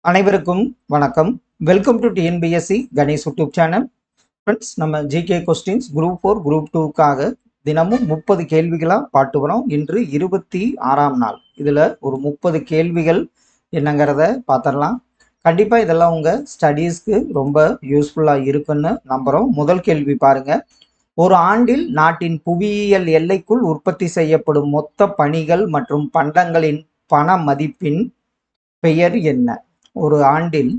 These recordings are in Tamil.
அனைவருக்கும் வணக்கம். Welcome to TNPSC Ganesh YouTube channel. Friends, நம்ம ஜிகே கொஸ்டின்ஸ் குரூப் 4 குரூப் 2க்காக தினமும் 30 கேள்விகளாக பாட்டு வரோம். இன்று 26ஆம் நாள். இதில் ஒரு 30 கேள்விகள் என்னங்கிறத பார்த்துடலாம். கண்டிப்பாக இதெல்லாம் உங்கள் ஸ்டடீஸ்க்கு ரொம்ப யூஸ்ஃபுல்லாக இருக்குன்னு நம்புகிறோம். முதல் கேள்வி பாருங்கள். ஒரு ஆண்டில் நாட்டின் புவியியல் எல்லைக்குள் உற்பத்தி செய்யப்படும் மொத்த பணிகள் மற்றும் பண்டங்களின் பண மதிப்பின் பெயர் என்ன? ஒரு ஆண்டில்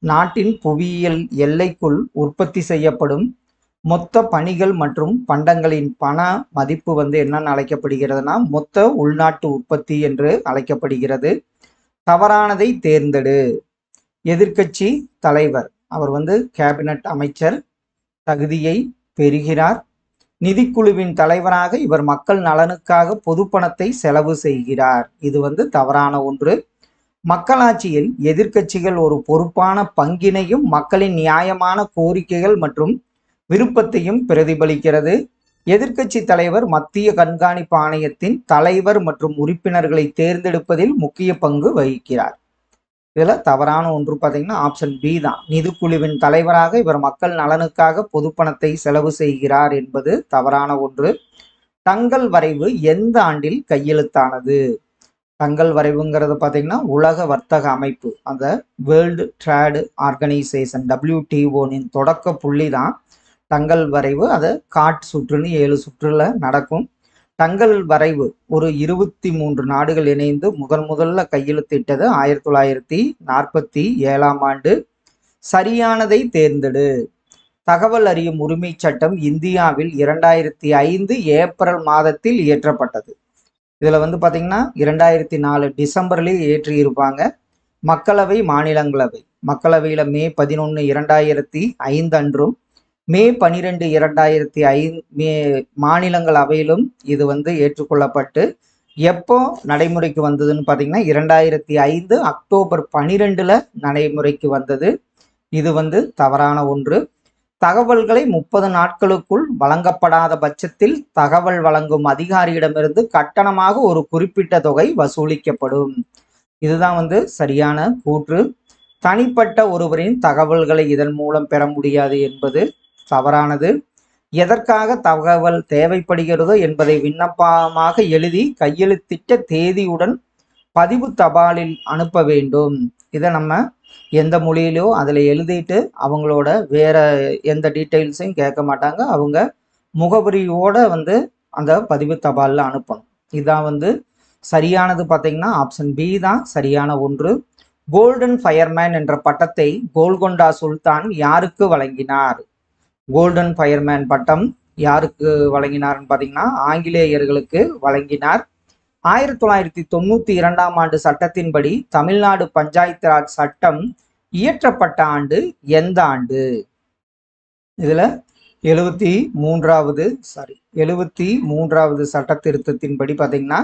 நாட்டின் புவியியல் எல்லைக்குள் உற்பத்தி செய்யப்படும் மொத்த பணிகள் மற்றும் பண்டங்களின் பண மதிப்பு என்னன்னு அழைக்கப்படுகிறதுனா மொத்த உள்நாட்டு உற்பத்தி என்று அழைக்கப்படுகிறது. தவறானதை தேர்ந்தெடு. எதிர்க்கட்சி தலைவர் அவர் கேபினட் அமைச்சர் தகுதியை பெறுகிறார். நிதிக்குழுவின் தலைவராக இவர் மக்கள் நலனுக்காக பொது பணத்தை செலவு செய்கிறார். இது தவறான ஒன்று. மக்களாட்சியில் எதிர்க்கட்சிகள் ஒரு பொறுப்பான பங்கினையும் மக்களின் நியாயமான கோரிக்கைகள் மற்றும் விருப்பத்தையும் பிரதிபலிக்கிறது. எதிர்க்கட்சி தலைவர் மத்திய கண்காணிப்பு ஆணையத்தின் தலைவர் மற்றும் உறுப்பினர்களை தேர்ந்தெடுப்பதில் முக்கிய பங்கு வகிக்கிறார். இதுல தவறான ஒன்று பார்த்தீங்கன்னா ஆப்ஷன் பி தான். நிதிக்குழுவின் தலைவராக இவர் மக்கள் நலனுக்காக பொது பணத்தை செலவு செய்கிறார் என்பது தவறான ஒன்று. தங்கள் வரைவு எந்த ஆண்டில் கையெழுத்தானது? தங்கள் வரைவுங்கிறது பார்த்தீங்கன்னா உலக வர்த்தக அமைப்பு, அந்த வேர்ல்டு ட்ரேடு ஆர்கனைசேஷன் WTO-னின் தொடக்க புள்ளி தான் தங்கள் வரைவு. அதை காட் சுற்றுன்னு 7 சுற்றுல நடக்கும். தங்கள் வரைவு ஒரு 23 நாடுகள் இணைந்து முதல்ல கையெழுத்திட்டது 1947ஆம் ஆண்டு. சரியானதை தேர்ந்தெடு. தகவல் அறியும் உரிமை சட்டம் இந்தியாவில் 2005 ஏப்ரல் மாதத்தில் இயற்றப்பட்டது. இதில் பார்த்தீங்கன்னா 2004 டிசம்பர்லேயே ஏற்றியிருப்பாங்க. மக்களவை மாநிலங்களவை. மக்களவையில் மே 11 2005 அன்றும் மே 12 2005 மாநிலங்களவையிலும் இது ஏற்றுக்கொள்ளப்பட்டு எப்போ நடைமுறைக்கு வந்ததுன்னு பார்த்தீங்கன்னா 2005 அக்டோபர் 12 நடைமுறைக்கு வந்தது. இது தவறான ஒன்று. தகவல்களை 30 நாட்களுக்குள் வழங்கப்படாத பட்சத்தில் தகவல் வழங்கும் அதிகாரியிடமிருந்து கட்டணமாக ஒரு குறிப்பிட்ட தொகை வசூலிக்கப்படும். இதுதான் சரியான கூற்று. தனிப்பட்ட ஒருவரின் தகவல்களை இதன் மூலம் பெற முடியாது என்பது தவறானது. எதற்காக தகவல் தேவைப்படுகிறதோ என்பதை விண்ணப்பமாக எழுதி கையெழுத்திட்ட தேதியுடன் பதிவு தபாலில் அனுப்ப வேண்டும். இதை நம்ம எந்த மொழியிலோ அதில் எழுதிட்டு அவங்களோட வேற எந்த டீட்டெயில்ஸையும் கேட்க மாட்டாங்க. அவங்க முகவரியோட அந்த பதிவு தபாலில் அனுப்பணும். இதுதான் சரியானது. பார்த்தீங்கன்னா ஆப்ஷன் பி தான் சரியான ஒன்று. கோல்டன் ஃபயர்மேன் என்ற பட்டத்தை கோல்கொண்டா சுல்தான் யாருக்கு வழங்கினார்? கோல்டன் ஃபயர்மேன் பட்டம் யாருக்கு வழங்கினார்னு பார்த்தீங்கன்னா ஆங்கிலேயர்களுக்கு வழங்கினார். 1992ஆம் ஆண்டு சட்டத்தின்படி தமிழ்நாடு பஞ்சாயத்து ராஜ் சட்டம் இயற்றப்பட்ட ஆண்டு எந்த ஆண்டு? இதுல 73வது சட்ட திருத்தத்தின்படி பார்த்தீங்கன்னா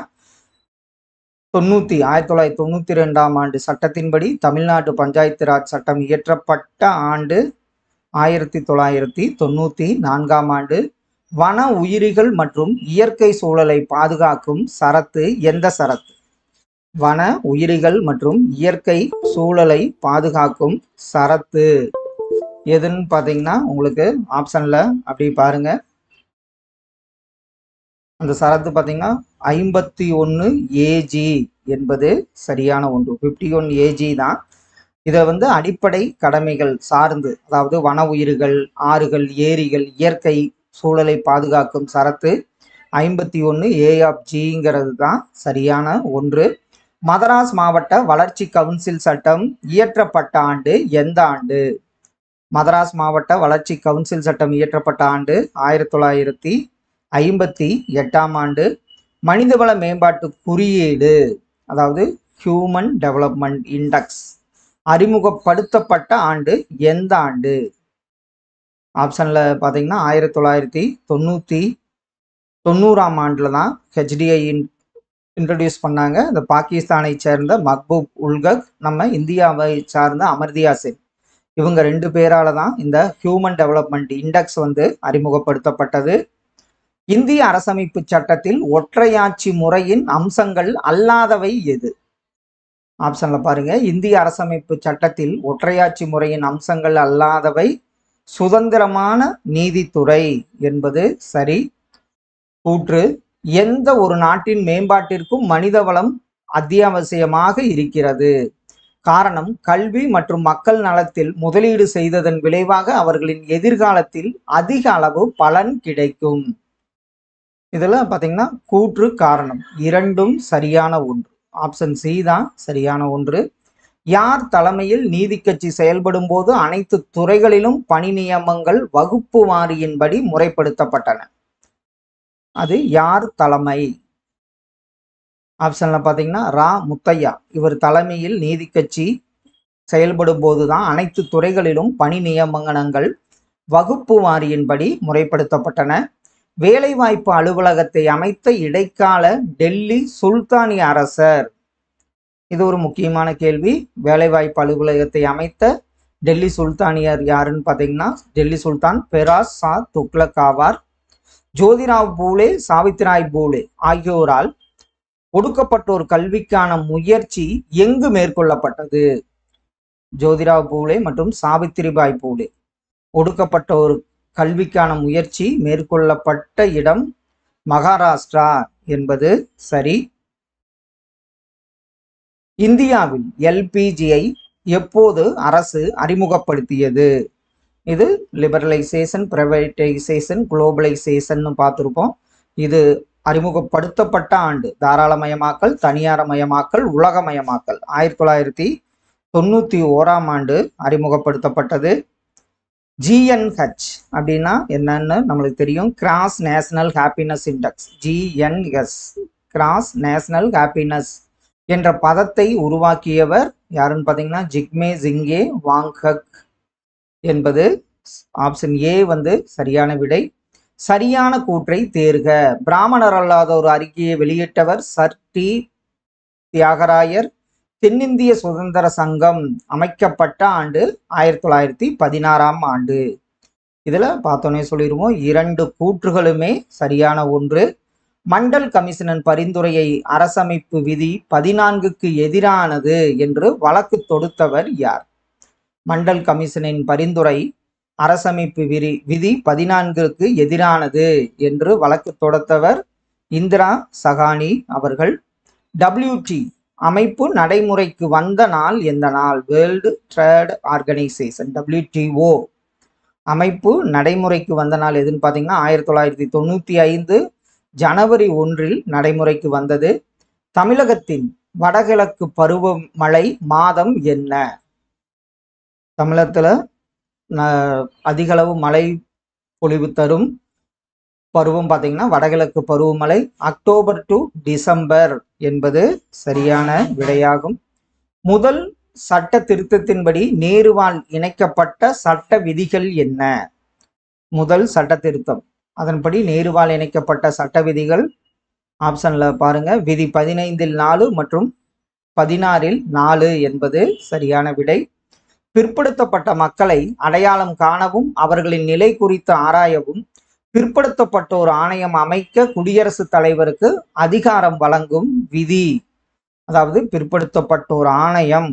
1992ஆம் ஆண்டு சட்டத்தின்படி தமிழ்நாடு பஞ்சாயத்து ராஜ் சட்டம் இயற்றப்பட்ட ஆண்டு 1994ஆம் ஆண்டு. வன உயிரிகள் மற்றும் இயற்கை சூழலை பாதுகாக்கும் சரத்து எந்த சரத்து? வன உயிரிகள் மற்றும் இயற்கை சூழலை பாதுகாக்கும் சரத்து எதுன்னு பார்த்தீங்கன்னா உங்களுக்கு ஆப்ஷன்ல அப்படி பாருங்க. அந்த சரத்து பார்த்தீங்கன்னா 51 AG என்பது சரியான ஒன்று. 51 AG தான். இதை அடிப்படை கடமைகள் சார்ந்து, அதாவது வன உயிர்கள், ஆறுகள், ஏரிகள், இயற்கை சூழலை பாதுகாக்கும் சரத்து 51 AG தான் சரியான ஒன்று. மதராஸ் மாவட்ட வளர்ச்சி கவுன்சில் சட்டம் இயற்றப்பட்ட ஆண்டு எந்த ஆண்டு? மதராஸ் மாவட்ட வளர்ச்சி கவுன்சில் சட்டம் இயற்றப்பட்ட ஆண்டு 1958ஆம் ஆண்டு. மனிதவள மேம்பாட்டு குறியீடு, அதாவது ஹியூமன் டெவலப்மெண்ட் இண்டெக்ஸ் அறிமுகப்படுத்தப்பட்ட ஆண்டு எந்த ஆண்டு? ஆப்ஷன்ல பார்த்தீங்கன்னா 1990ஆம் ஆண்டில் தான் HDI இன்ட்ரடியூஸ் பண்ணாங்க. இந்த பாகிஸ்தானை சேர்ந்த மக்பூப் உல் ஹக், நம்ம இந்தியாவை சார்ந்த அமர்தியா சென், இவங்க 2 பேரால தான் இந்த ஹியூமன் டெவலப்மெண்ட் இண்டெக்ஸ் அறிமுகப்படுத்தப்பட்டது. இந்திய அரசமைப்பு சட்டத்தில் ஒற்றையாட்சி முறையின் அம்சங்கள் அல்லாதவை எது? ஆப்ஷன்ல பாருங்க, இந்திய அரசமைப்பு சட்டத்தில் ஒற்றையாட்சி முறையின் அம்சங்கள் அல்லாதவை சுதந்திரமான நீதித்துறை என்பது சரி. கூற்று, எந்த ஒரு நாட்டின் மேம்பாட்டிற்கும் மனித வளம் அத்தியாவசியமாக இருக்கிறது. காரணம், கல்வி மற்றும் மக்கள் நலத்தில் முதலீடு செய்ததன் விளைவாக அவர்களின் எதிர்காலத்தில் அதிக அளவு பலன் கிடைக்கும். இதுல பாத்தீங்கன்னா கூற்று காரணம் இரண்டும் சரியான ஒன்று. ஆப்ஷன் சி தான் சரியான ஒன்று. யார் தலைமையில் நீதி கட்சி செயல்படும் போது அனைத்து துறைகளிலும் பணி நியமங்கள் வகுப்பு வாரியின்படி முறைப்படுத்தப்பட்டன? அது யார் தலைமை? ஆப்ஷன்ல பாத்தீங்கன்னா ரா முத்தையா. இவர் தலைமையில் நீதி கட்சி செயல்படும் போதுதான் அனைத்து துறைகளிலும் பணி நியமனங்கள் வகுப்பு வாரியின்படி முறைப்படுத்தப்பட்டன. வேலைவாய்ப்பு அலுவலகத்தை அமைத்த இடைக்கால டெல்லி சுல்தானிய அரசர். இது ஒரு முக்கியமான கேள்வி. வேலைவாய்ப்பு அலுவலகத்தை அமைத்த டெல்லி சுல்தானியர் யாருன்னு பார்த்தீங்கன்னா டெல்லி சுல்தான் பெராஸ் ஷா துக்ளக் ஆவார். ஜோதிராவ் பூலே, சாவித்ராய் பூலே ஆகியோரால் ஒடுக்கப்பட்டோர் கல்விக்கான முயற்சி எங்கு மேற்கொள்ளப்பட்டது? ஜோதிராவ் பூலே மற்றும் சாவித்திரிபாய் பூலே ஒடுக்கப்பட்டோர் கல்விக்கான முயற்சி மேற்கொள்ளப்பட்ட இடம் மகாராஷ்டிரா என்பது சரி. இந்தியாவில் எல்பிஜியை எப்போது அரசு அறிமுகப்படுத்தியது? இது லிபரலைசேஷன், பிரைவேட்டைசேஷன், குளோபலைசேஷன் பார்த்துருப்போம். இது அறிமுகப்படுத்தப்பட்ட ஆண்டு தாராளமயமாக்கல், தனியார்மயமாக்கல், உலகமயமாக்கல் 1991ஆம் ஆண்டு அறிமுகப்படுத்தப்பட்டது. ஜிஎன்ஹெச் அப்படின்னா என்னன்னு நம்மளுக்கு தெரியும். Cross national happiness index, GNS, cross national happiness என்ற பதத்தை உருவாக்கியவர் யாருன்னு பார்த்தீங்கன்னா ஜிக்மே ஜிங்கே வாங்ஹக் என்பது ஆப்ஷன் ஏ சரியான விடை. சரியான கூற்றை தேர்க. பிராமணர் அல்லாத ஒரு அறிக்கையை வெளியிட்டவர் சர் டி தியாகராயர். தென்னிந்திய சுதந்திர சங்கம் அமைக்கப்பட்ட ஆண்டு 1916ஆம் ஆண்டு. இதுல பார்த்தோன்னே சொல்லிடுவோம், இரண்டு கூற்றுகளுமே சரியான ஒன்று. மண்டல் கமிஷனின் பரிந்துரையை அரசமைப்பு விதி 14க்கு எதிரானது என்று வழக்கு தொடுத்தவர் யார்? மண்டல் கமிஷனின் பரிந்துரை அரசமைப்பு விதி 14க்கு எதிரானது என்று வழக்கு தொடுத்தவர் இந்திரா சகானி அவர்கள். WT அமைப்பு நடைமுறைக்கு வந்த நாள் எந்த நாள்? வேர்ல்டு ட்ரேட் ஆர்கனைசேஷன் WTO அமைப்பு நடைமுறைக்கு வந்த நாள் எதுன்னு பார்த்தீங்கன்னா 1995 ஜனவரி 1 நடைமுறைக்கு வந்தது. தமிழகத்தின் வடகிழக்கு பருவமழை மாதம் என்ன? தமிழகத்துல அதிகளவு மழை பொழிவு தரும் பருவம் பார்த்தீங்கன்னா வடகிழக்கு பருவமழை, அக்டோபர் டு டிசம்பர் என்பது சரியான விடையாகும். முதல் சட்ட திருத்தத்தின்படி நேருவால் இணைக்கப்பட்ட சட்ட விதிகள் என்ன? முதல் சட்ட திருத்தம் அதன்படி நேருவால் இணைக்கப்பட்ட சட்ட விதிகள் ஆப்ஷன்ல பாருங்க, விதி 15ல் 4 மற்றும் 16ல் 4 என்பது சரியான விடை. பிற்படுத்தப்பட்ட மக்களை அடையாளம் காணவும் அவர்களின் நிலை குறித்து ஆராயவும் பிற்படுத்தப்பட்டோர் ஆணையம் அமைக்க குடியரசுத் தலைவருக்கு அதிகாரம் வழங்கும் விதி. அதாவது பிற்படுத்தப்பட்டோர் ஆணையம்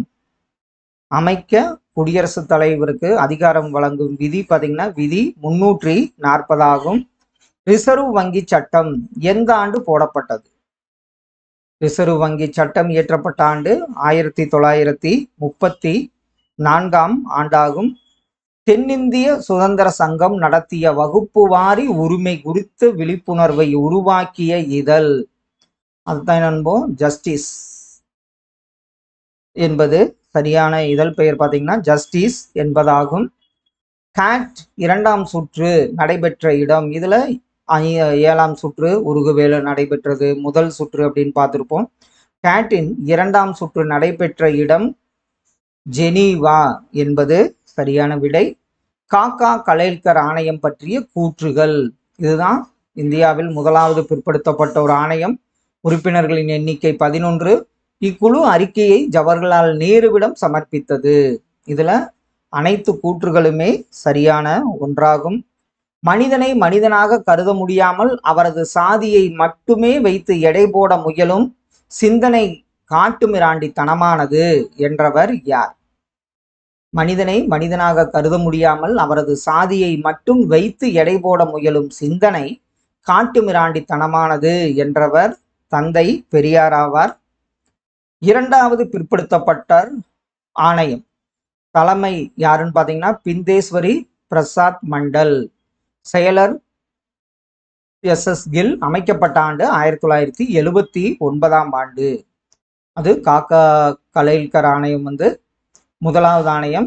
அமைக்க குடியரசுத் தலைவருக்கு அதிகாரம் வழங்கும் விதி பார்த்தீங்கன்னா விதி 340 ஆகும். ரிசர்வ் வங்கி சட்டம் எந்த ஆண்டு போடப்பட்டது? ரிசர்வ் வங்கி சட்டம் இயற்றப்பட்ட ஆண்டு 1934ஆம் ஆண்டாகும். தென்னிந்திய சுதந்திர சங்கம் நடத்திய வகுப்பு வாரி உரிமை குறித்து விழிப்புணர்வை உருவாக்கிய இதழ், அதுதான் நண்போம் ஜஸ்டிஸ் என்பது சரியான இதழ் பெயர் பார்த்தீங்கன்னா ஜஸ்டிஸ் என்பதாகும். கேட் 2ஆம் சுற்று நடைபெற்ற இடம், இதுல 7ஆம் சுற்று உருகுவேல நடைபெற்றது. முதல் சுற்று அப்படின்னு பார்த்துருப்போம். கேட்டின் 2ஆம் சுற்று நடைபெற்ற இடம் ஜெனீவா என்பது சரியான விடை. காக்கா கலேல்கர் ஆணையம் பற்றிய கூற்றுகள், இதுதான் இந்தியாவில் முதலாவது பிற்படுத்தப்பட்ட ஒரு ஆணையம். உறுப்பினர்களின் எண்ணிக்கை 11. இக்குழு அறிக்கையை ஜவஹர்லால் நேருவிடம் சமர்ப்பித்தது. இதுல அனைத்து கூற்றுகளுமே சரியான ஒன்றாகும். மனிதனை மனிதனாக கருத முடியாமல் அவரது சாதியை மட்டுமே வைத்து எடை போட முயலும் சிந்தனை காட்டுமிராண்டித்தனமானது என்றவர் யார்? மனிதனை மனிதனாக கருத முடியாமல் அவரது சாதியை மட்டும் வைத்து எடை போட முயலும் சிந்தனை காட்டுமிராண்டித்தனமானது என்றவர் தந்தை பெரியார் ஆவார். இரண்டாவது பிற்படுத்தப்பட்டோர் ஆணையம் தலைமை யாருன்னு பார்த்தீங்கன்னா பிந்தேஸ்வரி பிரசாத் மண்டல். செயலர் எஸ் கில். அமைக்கப்பட்ட ஆண்டு 1979ஆம் ஆண்டு. அது காக்கா கலேல்கர் ஆணையம் முதலாவது ஆணையம்.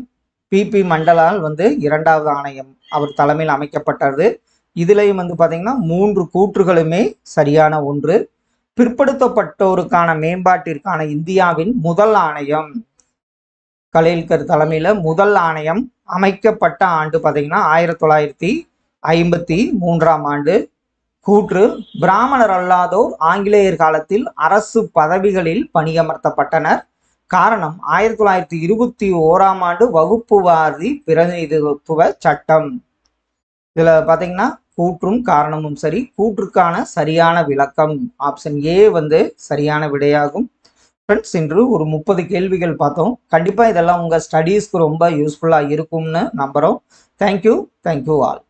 பிபி மண்டலால் இரண்டாவது ஆணையம் அவர் தலைமையில் அமைக்கப்பட்டது. இதுலையும் பார்த்தீங்கன்னா 3 கூற்றுகளுமே சரியான ஒன்று. பிற்படுத்தப்பட்டோருக்கான மேம்பாட்டிற்கான இந்தியாவின் முதல் ஆணையம் கலேல்கர் தலைமையில் முதல் ஆணையம் அமைக்கப்பட்ட ஆண்டு பார்த்தீங்கன்னா 1953ஆம் ஆண்டு. கூற்று பிராமணர் அல்லாதோர் ஆங்கிலேயர் காலத்தில் அரசு பதவிகளில் பணியமர்த்தப்பட்டனர். காரணம் 1921ஆம் ஆண்டு வகுப்புவாரி பிரதிநிதித்துவ சட்டம். இதுல பார்த்தீங்கன்னா கூற்றும் காரணமும் சரி. கூற்றுக்கான சரியான விளக்கம் ஆப்ஷன் ஏ சரியான விடையாகும். ஃப்ரெண்ட்ஸ், இன்று ஒரு 30 கேள்விகள் பார்த்தோம். கண்டிப்பாக இதெல்லாம் உங்கள் ஸ்டடீஸ்க்கு ரொம்ப யூஸ்ஃபுல்லாக இருக்கும்னு நம்புகிறோம். Thank you all.